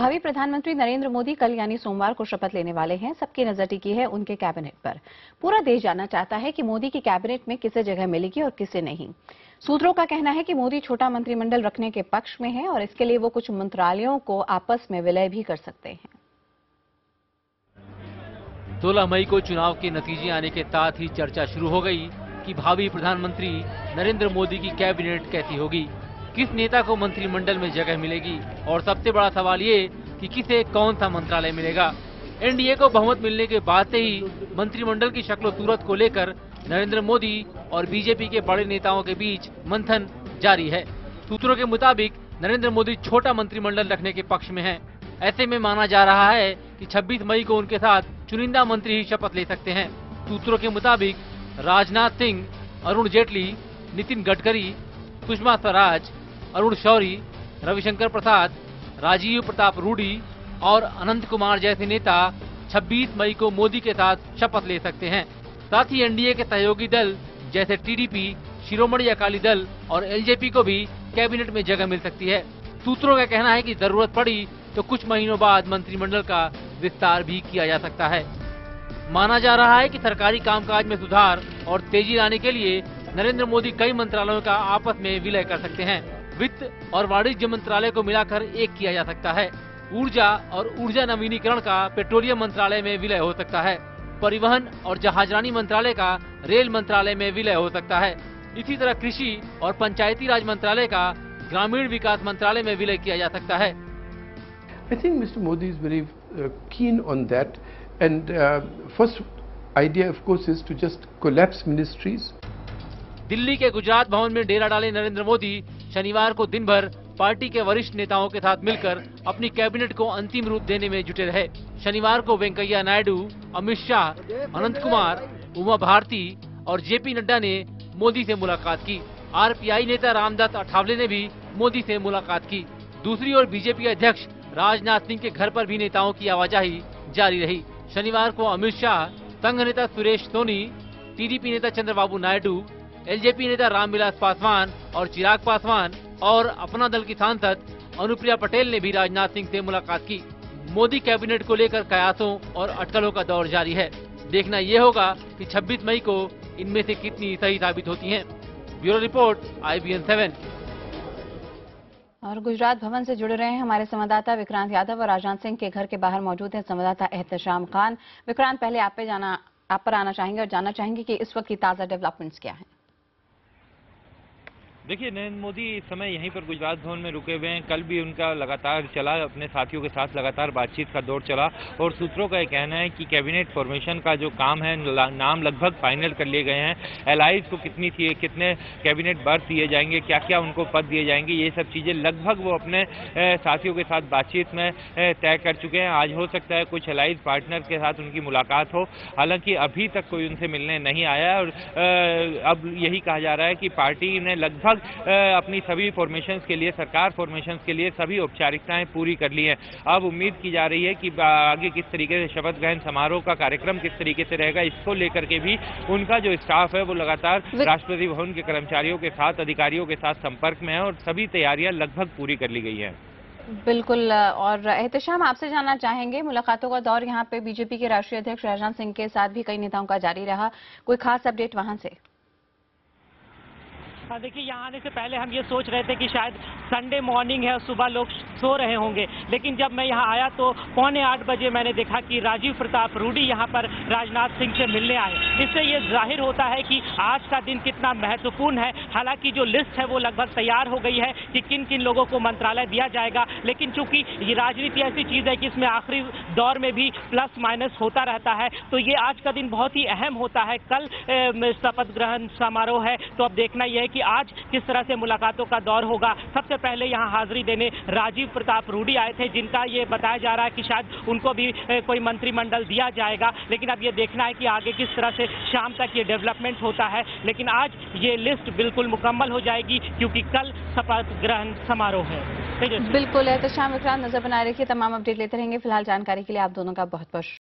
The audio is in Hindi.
भावी प्रधानमंत्री नरेंद्र मोदी कल यानी सोमवार को शपथ लेने वाले हैं। सबकी नजर टिकी है उनके कैबिनेट पर। पूरा देश जानना चाहता है कि मोदी की कैबिनेट में किसे जगह मिलेगी और किसे नहीं। सूत्रों का कहना है कि मोदी छोटा मंत्रिमंडल रखने के पक्ष में है और इसके लिए वो कुछ मंत्रालयों को आपस में विलय भी कर सकते हैं। 16 मई को चुनाव के नतीजे आने के साथ ही चर्चा शुरू हो गई कि भावी प्रधानमंत्री नरेंद्र मोदी की कैबिनेट कैसी होगी, किस नेता को मंत्रिमंडल में जगह मिलेगी और सबसे बड़ा सवाल ये कि किसे कौन सा मंत्रालय मिलेगा। एनडीए को बहुमत मिलने के बाद से ही मंत्रिमंडल की शक्ल सूरत को लेकर नरेंद्र मोदी और बीजेपी के बड़े नेताओं के बीच मंथन जारी है। सूत्रों के मुताबिक नरेंद्र मोदी छोटा मंत्रिमंडल रखने के पक्ष में हैं। ऐसे में माना जा रहा है कि 26 मई को उनके साथ चुनिंदा मंत्री ही शपथ ले सकते हैं। सूत्रों के मुताबिक राजनाथ सिंह, अरुण जेटली, नितिन गडकरी, सुषमा स्वराज, अरुण शौरी, रविशंकर प्रसाद, राजीव प्रताप रूडी और अनंत कुमार जैसे नेता 26 मई को मोदी के साथ शपथ ले सकते हैं। साथ ही एनडीए के सहयोगी दल जैसे टीडीपी, शिरोमणि अकाली दल और एलजेपी को भी कैबिनेट में जगह मिल सकती है। सूत्रों का कहना है कि जरूरत पड़ी तो कुछ महीनों बाद मंत्रिमंडल का विस्तार भी किया जा सकता है। माना जा रहा है कि सरकारी कामकाज में सुधार और तेजी लाने के लिए नरेंद्र मोदी कई मंत्रालयों का आपस में विलय कर सकते हैं। वित्त और वाणिज्य मंत्रालय को मिलाकर एक किया जा सकता है। ऊर्जा और ऊर्जा नवीनीकरण का पेट्रोलियम मंत्रालय में विलय हो सकता है। परिवहन और जहाजरानी मंत्रालय का रेल मंत्रालय में विलय हो सकता है। इसी तरह कृषि और पंचायती राज मंत्रालय का ग्रामीण विकास मंत्रालय में विलय किया जा सकता है। I think Mr. Modi is very keen on that, and first idea of course is to just collapse ministries. Delhi के गुजरात भवन में डेरा डाले नरेंद्र मोदी शनिवार को दिन भर पार्टी के वरिष्ठ नेताओं के साथ मिलकर अपनी कैबिनेट को अंतिम रूप देने में जुटे रहे। शनिवार को वेंकैया नायडू, अमित शाह, अनंत कुमार, उमा भारती और जेपी नड्डा ने मोदी से मुलाकात की। आरपीआई नेता रामदास अठावले ने भी मोदी से मुलाकात की। दूसरी ओर बीजेपी अध्यक्ष राजनाथ सिंह के घर पर भी नेताओं की आवाजाही जारी रही। शनिवार को अमित शाह, संघ नेता सुरेश सोनी, टीडीपी नेता चंद्रबाबू नायडू, एलजेपी नेता रामविलास पासवान और चिराग पासवान और अपना दल की सांसद अनुप्रिया पटेल ने भी राजनाथ सिंह से मुलाकात की। मोदी कैबिनेट को लेकर कयासों और अटकलों का दौर जारी है। देखना ये होगा कि 26 मई को इनमें से कितनी सही साबित होती हैं। Bureau report, IBN 7। और गुजरात भवन से जुड़ रहे हैं हमारे संवाददाता विक्रांत यादव और राजनाथ सिंह के घर के बाहर मौजूद हैं संवाददाता एहतशाम खान। विक्रांत, पहले आप पर आना चाहेंगे और जानना चाहेंगे कि इस वक्त की ताजा डेवलपमेंट्स क्या हैं। देखिए, नरेंद्र मोदी इस समय यहीं पर गुजरात भवन में रुके हुए हैं। कल भी उनका लगातार चला, अपने साथियों के साथ लगातार बातचीत का दौर चला और सूत्रों का कहना है कि कैबिनेट फॉर्मेशन का जो काम है, नाम लगभग फाइनल कर लिए गए हैं। एलाइज को कितने कैबिनेट बर्थ दिए जाएंगे, क्या क्या उनको पद दिए जाएंगे, ये सब चीज़ें लगभग वो अपने साथियों के साथ बातचीत में तय कर चुके हैं। आज हो सकता है कुछ एलाइज पार्टनर के साथ उनकी मुलाकात हो, हालांकि अभी तक कोई उनसे मिलने नहीं आया और अब यही कहा जा रहा है कि पार्टी ने लगभग अपनी सभी फॉर्मेशंस के लिए, सरकार फॉर्मेशंस के लिए सभी औपचारिकताएं पूरी कर ली हैं। अब उम्मीद की जा रही है कि आगे किस तरीके से शपथ ग्रहण समारोह का कार्यक्रम किस तरीके से रहेगा, इसको लेकर के भी उनका जो स्टाफ है वो लगातार राष्ट्रपति भवन के कर्मचारियों के साथ, अधिकारियों के साथ संपर्क में है और सभी तैयारियां लगभग पूरी कर ली गई है। बिल्कुल, और एहतशाम, आपसे जानना चाहेंगे, मुलाकातों का दौर यहाँ पे बीजेपी के राष्ट्रीय अध्यक्ष राजनाथ सिंह के साथ भी कई नेताओं का जारी रहा, कोई खास अपडेट वहां से? देखिए, यहाँ आने से पहले हम ये सोच रहे थे कि शायद संडे मॉर्निंग है और सुबह लोग सो रहे होंगे, लेकिन जब मैं यहाँ आया तो 7:45 बजे मैंने देखा कि राजीव प्रताप रूडी यहाँ पर राजनाथ सिंह से मिलने आए। इससे ये जाहिर होता है कि आज का दिन कितना महत्वपूर्ण है। हालांकि जो लिस्ट है वो लगभग तैयार हो गई है कि किन किन लोगों को मंत्रालय दिया जाएगा, लेकिन चूंकि ये राजनीति ऐसी चीज़ है कि इसमें आखिरी दौर में भी प्लस माइनस होता रहता है, तो ये आज का दिन बहुत ही अहम होता है। कल शपथ ग्रहण समारोह है, तो अब देखना यह है कि आज किस तरह से मुलाकातों का दौर होगा। सबसे पहले यहां हाजिरी देने राजीव प्रताप रूडी आए थे, जिनका ये बताया जा रहा है कि शायद उनको भी कोई मंत्रिमंडल दिया जाएगा, लेकिन अब ये देखना है कि आगे किस तरह से शाम तक ये डेवलपमेंट होता है। लेकिन आज ये लिस्ट बिल्कुल मुकम्मल हो जाएगी क्योंकि कल शपथ ग्रहण समारोह है। बिल्कुल, एहतशाम, विक्रांत, नजर बनाए रखिए, तमाम अपडेट लेते रहेंगे। फिलहाल जानकारी के लिए आप दोनों का बहुत बहुत